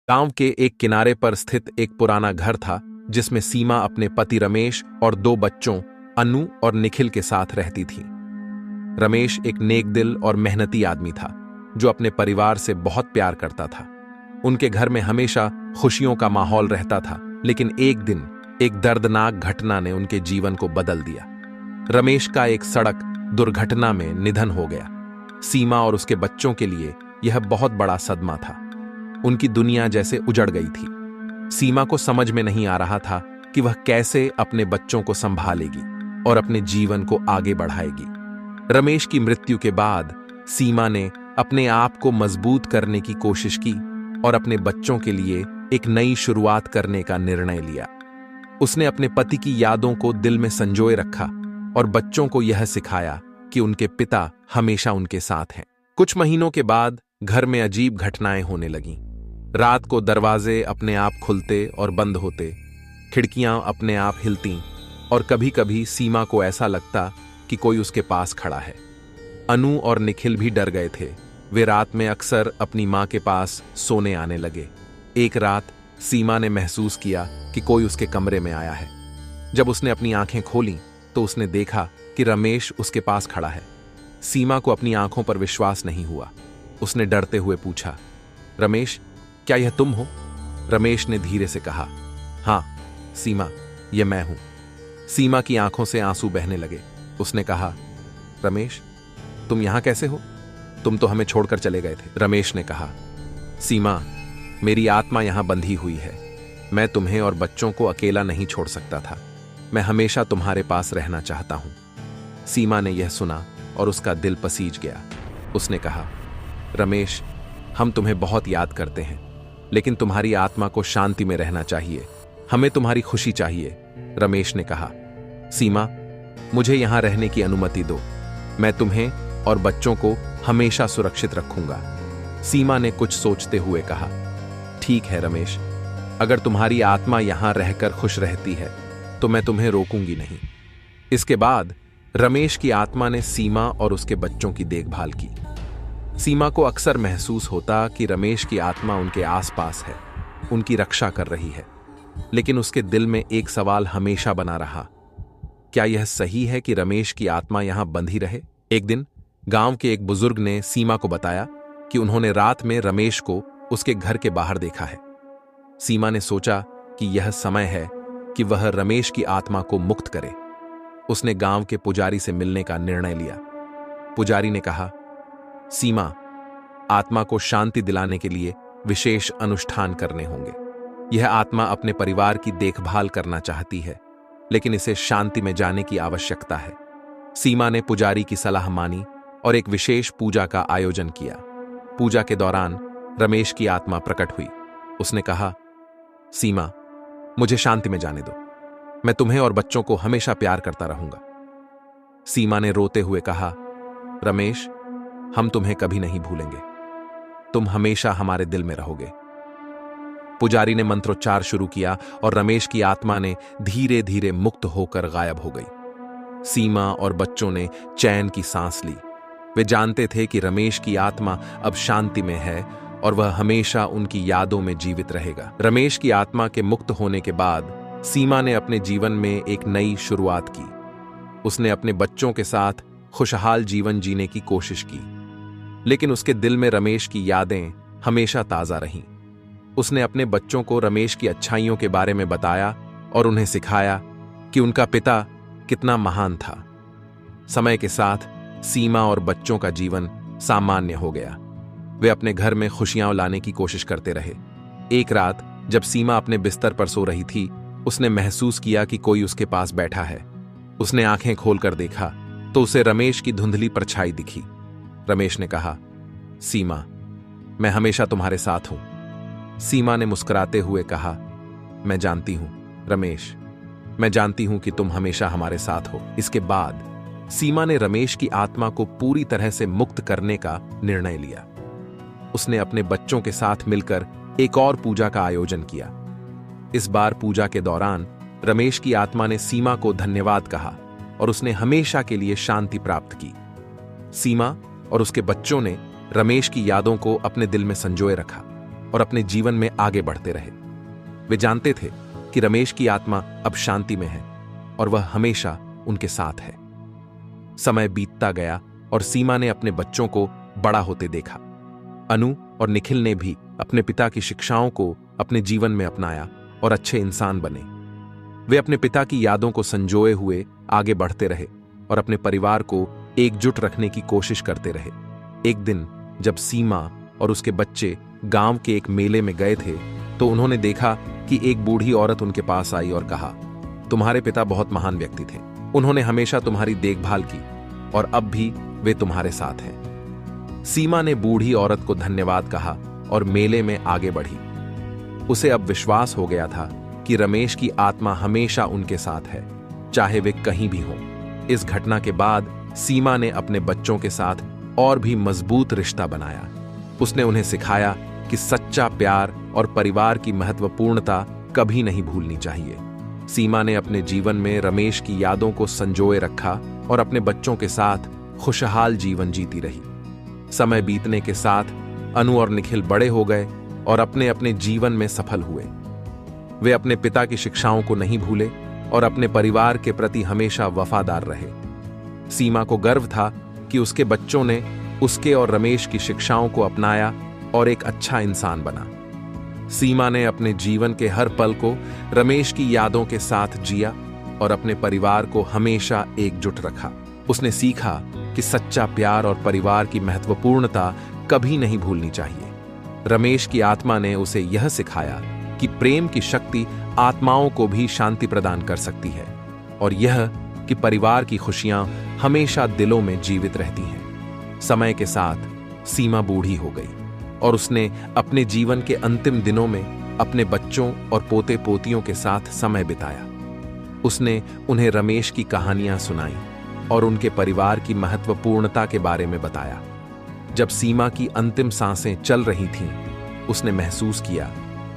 गांव के एक किनारे पर स्थित एक पुराना घर था जिसमें सीमा अपने पति रमेश और दो बच्चों अनु और निखिल के साथ रहती थी। रमेश एक नेक दिल और मेहनती आदमी था जो अपने परिवार से बहुत प्यार करता था। उनके घर में हमेशा खुशियों का माहौल रहता था, लेकिन एक दिन एक दर्दनाक घटना ने उनके जीवन को बदल दिया। रमेश का एक सड़क दुर्घटना में निधन हो गया। सीमा और उसके बच्चों के लिए यह बहुत बड़ा सदमा था। उनकी दुनिया जैसे उजड़ गई थी। सीमा को समझ में नहीं आ रहा था कि वह कैसे अपने बच्चों को संभालेगी और अपने जीवन को आगे बढ़ाएगी। रमेश की मृत्यु के बाद सीमा ने अपने आप को मजबूत करने की कोशिश की और अपने बच्चों के लिए एक नई शुरुआत करने का निर्णय लिया। उसने अपने पति की यादों को दिल में संजोए रखा और बच्चों को यह सिखाया कि उनके पिता हमेशा उनके साथ हैं। कुछ महीनों के बाद घर में अजीब घटनाएं होने लगीं। रात को दरवाजे अपने आप खुलते और बंद होते, खिड़कियां अपने आप हिलती और कभी-कभी सीमा को ऐसा लगता कि कोई उसके पास खड़ा है। अनु और निखिल भी डर गए थे। वे रात में अक्सर अपनी मां के पास सोने आने लगे। एक रात सीमा ने महसूस किया कि कोई उसके कमरे में आया है। जब उसने अपनी आंखें खोलीं तो उसने देखा कि रमेश उसके पास खड़ा है। सीमा को अपनी आंखों पर विश्वास नहीं हुआ। उसने डरते हुए पूछा, रमेश, क्या यह तुम हो? रमेश ने धीरे से कहा, हाँ सीमा, यह मैं हूं। सीमा की आंखों से आंसू बहने लगे। उसने कहा, रमेश, तुम यहां कैसे हो? तुम तो हमें छोड़कर चले गए थे। रमेश ने कहा, सीमा, मेरी आत्मा यहां बंधी हुई है। मैं तुम्हें और बच्चों को अकेला नहीं छोड़ सकता था। मैं हमेशा तुम्हारे पास रहना चाहता हूं। सीमा ने यह सुना और उसका दिल पसीज गया। उसने कहा, रमेश, हम तुम्हें बहुत याद करते हैं, लेकिन तुम्हारी आत्मा को शांति में रहना चाहिए। हमें तुम्हारी खुशी चाहिए। रमेश ने कहा, सीमा, मुझे यहां रहने की अनुमति दो। मैं तुम्हें और बच्चों को हमेशा सुरक्षित रखूंगा। सीमा ने कुछ सोचते हुए कहा, ठीक है रमेश, अगर तुम्हारी आत्मा यहां रहकर खुश रहती है तो मैं तुम्हें रोकूंगी नहीं। इसके बाद रमेश की आत्मा ने सीमा और उसके बच्चों की देखभाल की। सीमा को अक्सर महसूस होता कि रमेश की आत्मा उनके आसपास है, उनकी रक्षा कर रही है, लेकिन उसके दिल में एक सवाल हमेशा बना रहा, क्या यह सही है कि रमेश की आत्मा यहां बंधी रहे? एक दिन गांव के एक बुजुर्ग ने सीमा को बताया कि उन्होंने रात में रमेश को उसके घर के बाहर देखा है। सीमा ने सोचा कि यह समय है कि वह रमेश की आत्मा को मुक्त करे। उसने गांव के पुजारी से मिलने का निर्णय लिया। पुजारी ने कहा, सीमा, आत्मा को शांति दिलाने के लिए विशेष अनुष्ठान करने होंगे। यह आत्मा अपने परिवार की देखभाल करना चाहती है, लेकिन इसे शांति में जाने की आवश्यकता है। सीमा ने पुजारी की सलाह मानी और एक विशेष पूजा का आयोजन किया। पूजा के दौरान रमेश की आत्मा प्रकट हुई। उसने कहा, सीमा, मुझे शांति में जाने दो। मैं तुम्हें और बच्चों को हमेशा प्यार करता रहूंगा। सीमा ने रोते हुए कहा, रमेश, हम तुम्हें कभी नहीं भूलेंगे। तुम हमेशा हमारे दिल में रहोगे। पुजारी ने मंत्रोच्चार शुरू किया और रमेश की आत्मा ने धीरे धीरे मुक्त होकर गायब हो गई। सीमा और बच्चों ने चैन की सांस ली। वे जानते थे कि रमेश की आत्मा अब शांति में है और वह हमेशा उनकी यादों में जीवित रहेगा। रमेश की आत्मा के मुक्त होने के बाद सीमा ने अपने जीवन में एक नई शुरुआत की। उसने अपने बच्चों के साथ खुशहाल जीवन जीने की कोशिश की, लेकिन उसके दिल में रमेश की यादें हमेशा ताजा रहीं। उसने अपने बच्चों को रमेश की अच्छाइयों के बारे में बताया और उन्हें सिखाया कि उनका पिता कितना महान था। समय के साथ सीमा और बच्चों का जीवन सामान्य हो गया। वे अपने घर में खुशियां लाने की कोशिश करते रहे। एक रात जब सीमा अपने बिस्तर पर सो रही थी, उसने महसूस किया कि कोई उसके पास बैठा है। उसने आंखें खोलकर देखा तो उसे रमेश की धुंधली परछाई दिखी। रमेश ने कहा, सीमा, मैं हमेशा तुम्हारे साथ हूं। सीमा ने मुस्कुराते हुए कहा, मैं जानती हूं रमेश, मैं जानती हूं कि तुम हमेशा हमारे साथ हो। इसके बाद सीमा ने रमेश की आत्मा को पूरी तरह से मुक्त करने का निर्णय लिया। उसने अपने बच्चों के साथ मिलकर एक और पूजा का आयोजन किया। इस बार पूजा के दौरान रमेश की आत्मा ने सीमा को धन्यवाद कहा और उसने हमेशा के लिए शांति प्राप्त की। सीमा और उसके बच्चों ने रमेश की यादों को अपने दिल में संजोए रखा। और अपने जीवन में आगे बढ़ते रहे। वे जानते थे कि रमेश की आत्मा अब शांति में है और वह हमेशा उनके साथ है। समय बीतता गया और सीमा ने अपने बच्चों को बड़ा होते देखा। अनु और निखिल ने भी अपने पिता की शिक्षाओं को अपने जीवन में अपनाया और अच्छे इंसान बने। वे अपने पिता की यादों को संजोए हुए आगे बढ़ते रहे और अपने परिवार को एकजुट रखने की कोशिश करते रहे। एक दिन जब सीमा और उसके बच्चे गांव के एक मेले में गए थे तो उन्होंने देखा कि एक बूढ़ी औरत उनके पास आई और कहा, तुम्हारे पिता बहुत महान व्यक्ति थे। उन्होंने हमेशा तुम्हारी देखभाल की और अब भी वे तुम्हारे साथ हैं। सीमा ने बूढ़ी औरत को धन्यवाद कहा और मेले में आगे बढ़ी। उसे अब विश्वास हो गया था कि रमेश की आत्मा हमेशा उनके साथ है, चाहे वे कहीं भी हों। इस घटना के बाद सीमा ने अपने बच्चों के साथ और भी मजबूत रिश्ता बनाया। उसने उन्हें सिखाया कि सच्चा प्यार और परिवार की महत्वपूर्णता कभी नहीं भूलनी चाहिए। सीमा ने अपने जीवन में रमेश की यादों को संजोए रखा और अपने बच्चों के साथ खुशहाल जीवन जीती रही। समय बीतने के साथ अनु और निखिल बड़े हो गए और अपने अपने जीवन में सफल हुए। वे अपने पिता की शिक्षाओं को नहीं भूले और अपने परिवार के प्रति हमेशा वफादार रहे। सीमा को गर्व था कि उसके बच्चों ने उसके और रमेश की शिक्षाओं को अपनाया और एक अच्छा इंसान बना। सीमा ने अपने जीवन के हर पल को रमेश की यादों के साथ जिया और अपने परिवार को हमेशा एकजुट रखा। उसने सीखा कि सच्चा प्यार और परिवार की महत्वपूर्णता कभी नहीं भूलनी चाहिए। रमेश की आत्मा ने उसे यह सिखाया कि प्रेम की शक्ति आत्माओं को भी शांति प्रदान कर सकती है और यह कि परिवार की खुशियां हमेशा दिलों में जीवित रहती हैं। समय के साथ सीमा बूढ़ी हो गई और उसने अपने जीवन के अंतिम दिनों में अपने बच्चों और पोते पोतियों के साथ समय बिताया। उसने उन्हें रमेश की कहानियां सुनाई और उनके परिवार की महत्वपूर्णता के बारे में बताया। जब सीमा की अंतिम सांसें चल रही थीं, उसने महसूस किया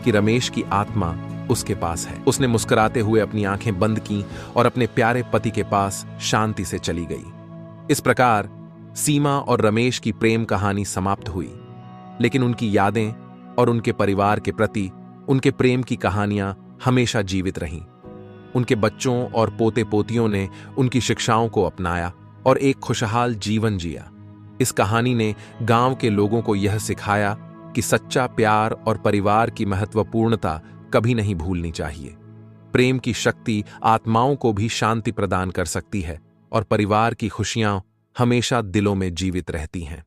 कि रमेश की आत्मा उसके पास है। उसने मुस्कुराते हुए अपनी आंखें बंद कीं और अपने प्यारे पति के पास शांति से चली गई। इस प्रकार सीमा और रमेश की प्रेम कहानी समाप्त हुई, लेकिन उनकी यादें और उनके परिवार के प्रति उनके प्रेम की कहानियां हमेशा जीवित रहीं। उनके बच्चों और पोते पोतियों ने उनकी शिक्षाओं को अपनाया और एक खुशहाल जीवन जिया। इस कहानी ने गांव के लोगों को यह सिखाया कि सच्चा प्यार और परिवार की महत्वपूर्णता कभी नहीं भूलनी चाहिए। प्रेम की शक्ति आत्माओं को भी शांति प्रदान कर सकती है और परिवार की खुशियां हमेशा दिलों में जीवित रहती हैं।